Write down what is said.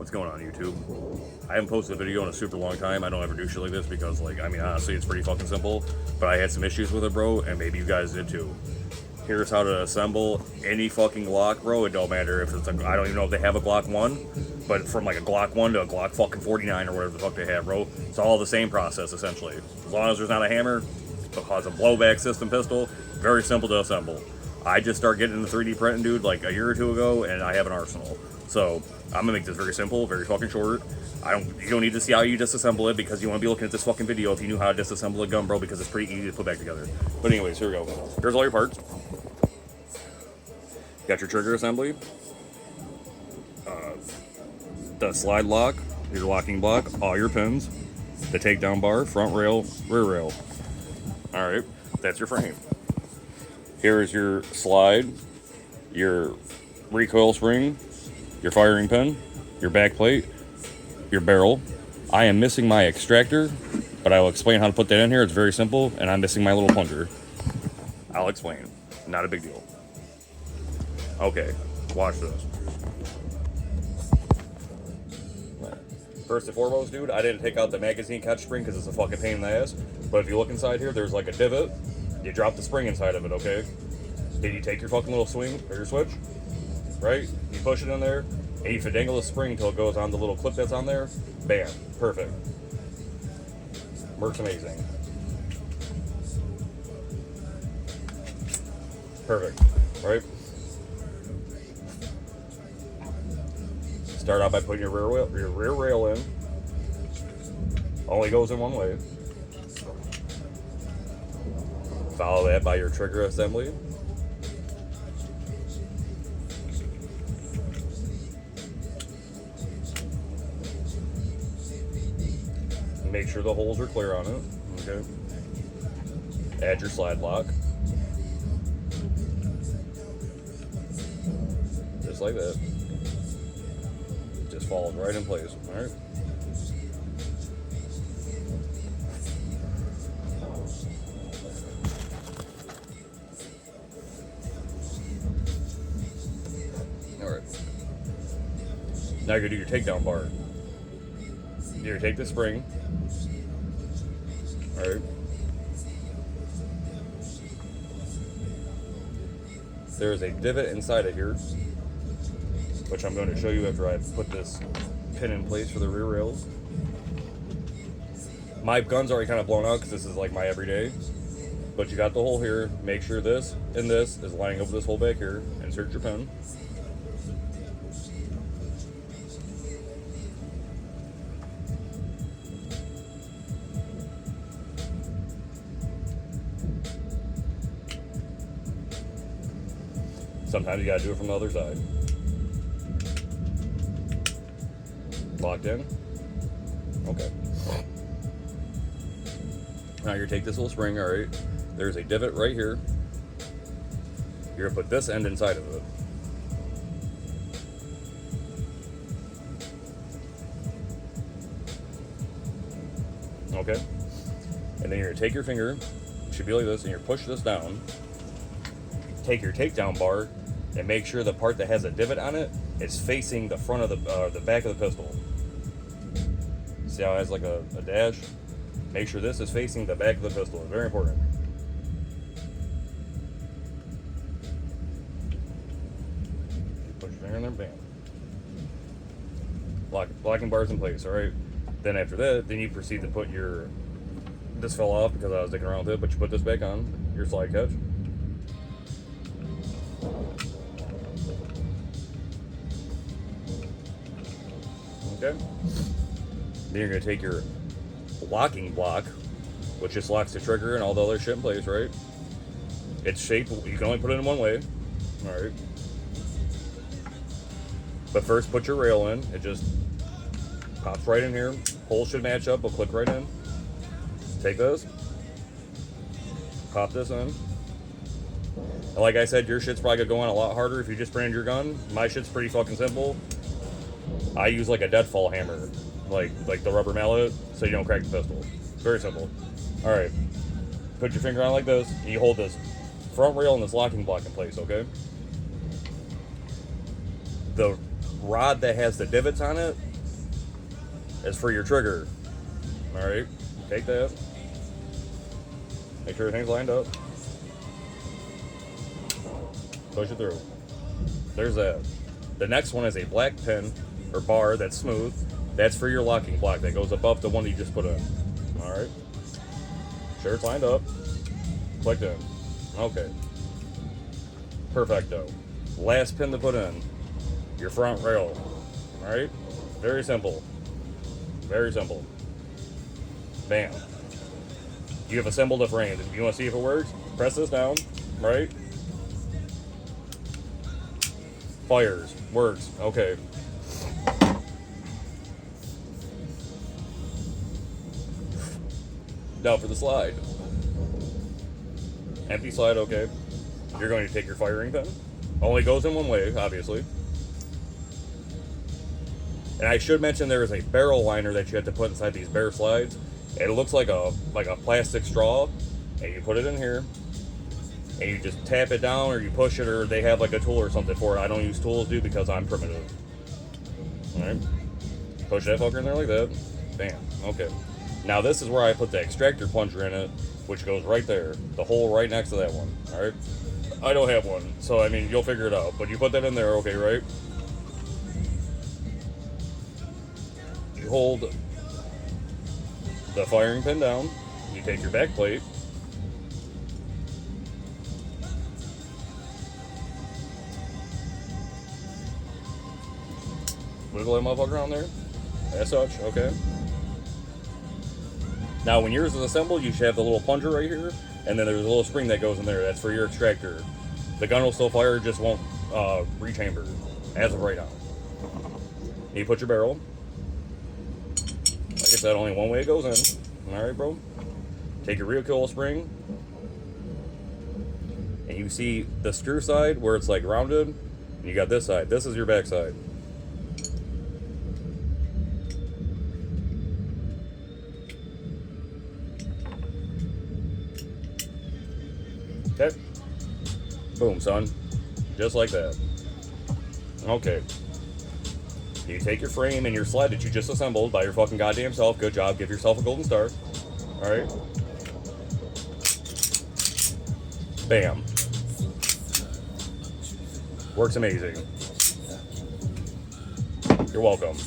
What's going on, YouTube? I haven't posted a video in a super long time. I don't ever do shit like this because, like, I mean, honestly, it's pretty fucking simple. But I had some issues with it, bro, and maybe you guys did too. Here's how to assemble any fucking Glock, bro. It don't matter if it's a, I don't even know if they have a Glock 1, but from like a Glock 1 to a Glock fucking 49 or whatever the fuck they have, bro. It's all the same process, essentially. As long as there's not a hammer, because a blowback system pistol, very simple to assemble. I just started getting into 3D printing, dude, like a year or two ago, and I have an arsenal. So I'm gonna make this very simple, very fucking short. You don't need to see how you disassemble it because you want to be looking at this fucking video if you knew how to disassemble a gun, bro, because it's pretty easy to put back together. But anyways, here we go. Here's all your parts. Got your trigger assembly, the slide lock, your locking block, all your pins, the takedown bar, front rail, rear rail. All right, that's your frame. Here is your slide, your recoil spring, your firing pin, your back plate, your barrel. I am missing my extractor, but I will explain how to put that in here. It's very simple, and I'm missing my little plunger. I'll explain. Not a big deal. Okay, watch this. First and foremost, dude, I didn't take out the magazine catch spring because it's a fucking pain in the ass. But if you look inside here, there's like a divot. You drop the spring inside of it, okay? Then you take your fucking little swing or your switch, right? You push it in there, and you finagle the spring until it goes on the little clip that's on there. Bam, perfect. Works amazing. Perfect, right? Start out by putting your rear rail in. Only goes in one way. Follow that by your trigger assembly. Make sure the holes are clear on it. Okay. Add your slide lock. Just like that. Just falls right in place. All right. Now you're gonna do your takedown bar. You're gonna take the spring. Alright. There is a divot inside of here, which I'm going to show you after I put this pin in place for the rear rails. My gun's already kind of blown out because this is like my everyday. But you got the hole here. Make sure this and this is lining up with this hole back here. Insert your pin. Sometimes you gotta do it from the other side. Locked in? Okay. Now you're gonna take this little spring, alright? There's a divot right here. You're gonna put this end inside of it. Okay? And then you're gonna take your finger, it should be like this, and you're gonna push this down. Take your takedown bar and make sure the part that has a divot on it is facing the front of the back of the pistol. See how it has like a dash? Make sure this is facing the back of the pistol. It's very important. Put your finger in there, bam. Locking bars in place, alright? Then after that, then you proceed to put your, this fell off because I was digging around with it, but you put this back on, your slide catch. Okay. Then you're gonna take your locking block, which just locks the trigger and all the other shit in place, right? It's shaped, you can only put it in one way. Alright. But first put your rail in. It just pops right in here. Holes should match up, we'll click right in. Take this. Pop this in. And like I said, your shit's probably gonna go on a lot harder if you just brand your gun. My shit's pretty fucking simple. I use like a deadfall hammer, like the rubber mallet, so you don't crack the pistol. Very simple. All right, put your finger on like this, and you hold this front rail and this locking block in place, okay? The rod that has the divots on it is for your trigger. All right, take that. Make sure everything's lined up. Push it through. There's that. The next one is a black pin or bar that's smooth. That's for your locking block that goes above the one you just put in. All right. Sure it's lined up. Clicked in. Okay. Perfecto. Last pin to put in. Your front rail. All right. Very simple. Very simple. Bam. You have assembled a frame. If you want to see if it works, press this down. Right. Fires. Works. Okay. Now for the slide. Empty slide, okay. You're going to take your firing pin. Only goes in one way, obviously. And I should mention there is a barrel liner that you have to put inside these bare slides. It looks like a plastic straw, and you put it in here, and you just tap it down, or you push it, or they have like a tool or something for it. I don't use tools, dude, because I'm primitive. All right, push that fucker in there like that. Bam. Okay. Now this is where I put the extractor plunger in it, which goes right there, the hole right next to that one. All right. I don't have one, so I mean you'll figure it out. But you put that in there, okay, right? You hold the firing pin down. You take your back plate. Wiggle that motherfucker on there. As such, okay. Now, when yours is assembled, you should have the little plunger right here, and then there's a little spring that goes in there. That's for your extractor. The gun will still fire, just won't rechamber as of right now. You put your barrel. Like I said, only one way it goes in. All right, bro. Take your recoil spring, and you see the screw side where it's like rounded, and you got this side. This is your back side. Okay. Boom, son. Just like that. Okay. You take your frame and your sled that you just assembled by your fucking goddamn self. Good job. Give yourself a golden star. Alright. Bam. Works amazing. You're welcome.